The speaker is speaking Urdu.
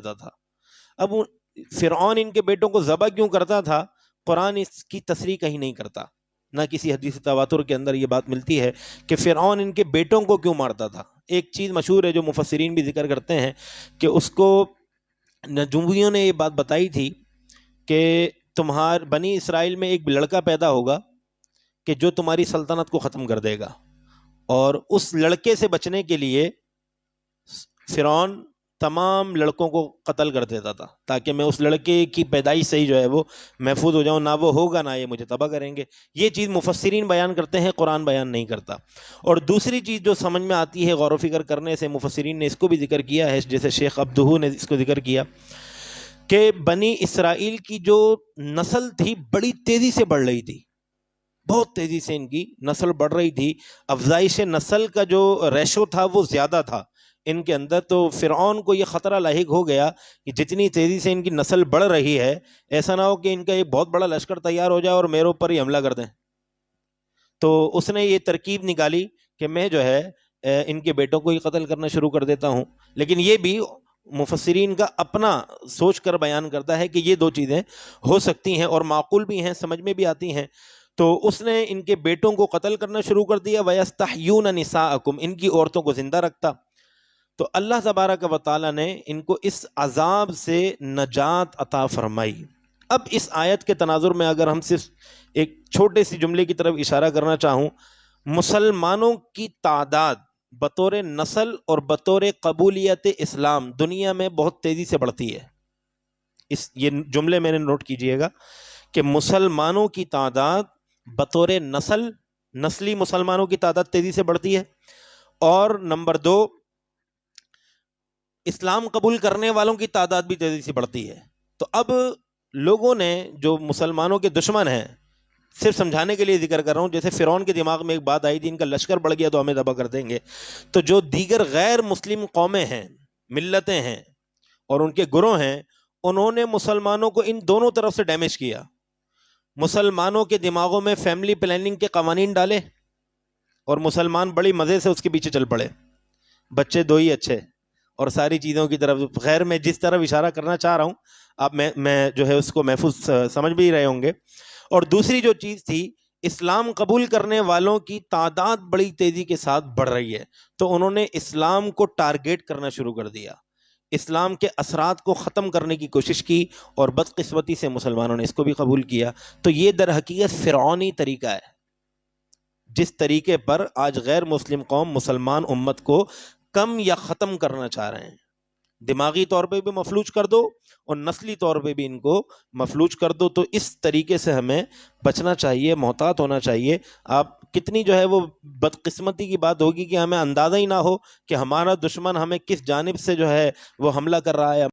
دیتا تھا۔ اب فرعون ان کے بیٹوں کو ذبح کیوں کرتا تھا، قرآن اس کی تصریح کہیں نہیں کرتا، نہ کسی حدیث تواتر کے اندر یہ بات ملتی ہے کہ فرعون ان کے بیٹوں کو کیوں مارتا تھا۔ ایک چیز مشہور ہے جو مفسرین بھی ذکر کرتے ہیں کہ اس کو نجومیوں نے یہ بات بتائی تھی کہ تمہار بنی اسرائیل میں ایک لڑکا پیدا ہوگا کہ جو تمہاری سلطنت کو ختم کر دے گا، اور اس لڑکے سے بچنے کے لیے فرعون تمام لڑکوں کو قتل کر دیتا تھا تاکہ میں اس لڑکے کی پیدائش سے ہی جو ہے وہ محفوظ ہو جاؤں، نہ وہ ہوگا نہ یہ مجھے تباہ کریں گے۔ یہ چیز مفسرین بیان کرتے ہیں، قرآن بیان نہیں کرتا۔ اور دوسری چیز جو سمجھ میں آتی ہے غور و فکر کرنے سے، مفسرین نے اس کو بھی ذکر کیا ہے، جیسے شیخ عبدہو نے اس کو ذکر کیا کہ بنی اسرائیل کی جو نسل تھی بڑی تیزی سے بڑھ رہی تھی، بہت تیزی سے ان کی نسل بڑھ رہی تھی، افزائش نسل کا جو ریشو تھا وہ زیادہ تھا ان کے اندر۔ تو فرعون کو یہ خطرہ لاحق ہو گیا کہ جتنی تیزی سے ان کی نسل بڑھ رہی ہے، ایسا نہ ہو کہ ان کا ایک بہت بڑا لشکر تیار ہو جائے اور میرے اوپر ہی حملہ کر دیں۔ تو اس نے یہ ترکیب نکالی کہ میں جو ہے ان کے بیٹوں کو ہی قتل کرنا شروع کر دیتا ہوں۔ لیکن یہ بھی مفسرین کا اپنا سوچ کر بیان کرتا ہے کہ یہ دو چیزیں ہو سکتی ہیں اور معقول بھی ہیں، سمجھ میں بھی آتی ہیں۔ تو اس نے ان کے بیٹوں کو قتل کرنا شروع کر دیا، وَيَسْتَحْيُونَ نِسَاءَكُمْ، ان کی عورتوں کو زندہ رکھتا۔ تو اللہ تبارک و تعالیٰ نے ان کو اس عذاب سے نجات عطا فرمائی۔ اب اس آیت کے تناظر میں اگر ہم صرف ایک چھوٹے سی جملے کی طرف اشارہ کرنا چاہوں، مسلمانوں کی تعداد بطور نسل اور بطور قبولیت اسلام دنیا میں بہت تیزی سے بڑھتی ہے۔ یہ جملے میں نے نوٹ کیجئے گا کہ مسلمانوں کی تعداد بطور نسلی مسلمانوں کی تعداد تیزی سے بڑھتی ہے، اور نمبر 2 اسلام قبول کرنے والوں کی تعداد بھی تیزی سے بڑھتی ہے۔ تو اب لوگوں نے جو مسلمانوں کے دشمن ہیں، صرف سمجھانے کے لیے ذکر کر رہا ہوں، جیسے فرعون کے دماغ میں ایک بات آئی تھی ان کا لشکر بڑھ گیا تو ہمیں تباہ کر دیں گے، تو جو دیگر غیر مسلم قومیں ہیں، ملتیں ہیں اور ان کے گروہ ہیں، انہوں نے مسلمانوں کو ان دونوں طرف سے ڈیمیج کیا۔ مسلمانوں کے دماغوں میں فیملی پلاننگ کے قوانین ڈالے اور مسلمان بڑی مزے سے اس کے پیچھے چل پڑے، بچے دو ہی اچھے اور ساری چیزوں کی طرف۔ خیر میں جس طرف اشارہ کرنا چاہ رہا ہوں آپ میں جو ہے اس کو محفوظ سمجھ بھی رہے ہوں گے۔ اور دوسری جو چیز تھی، اسلام قبول کرنے والوں کی تعداد بڑی تیزی کے ساتھ بڑھ رہی ہے، تو انہوں نے اسلام کو ٹارگیٹ کرنا شروع کر دیا، اسلام کے اثرات کو ختم کرنے کی کوشش کی، اور بدقسمتی سے مسلمانوں نے اس کو بھی قبول کیا۔ تو یہ در حقیقت فرعونی طریقہ ہے، جس طریقے پر آج غیر مسلم قوم مسلمان امت کو کم یا ختم کرنا چاہ رہے ہیں۔ دماغی طور پہ بھی مفلوج کر دو اور نسلی طور پہ بھی ان کو مفلوج کر دو۔ تو اس طریقے سے ہمیں بچنا چاہیے، محتاط ہونا چاہیے۔ آپ کتنی جو ہے وہ بدقسمتی کی بات ہوگی کہ ہمیں اندازہ ہی نہ ہو کہ ہمارا دشمن ہمیں کس جانب سے جو ہے وہ حملہ کر رہا ہے۔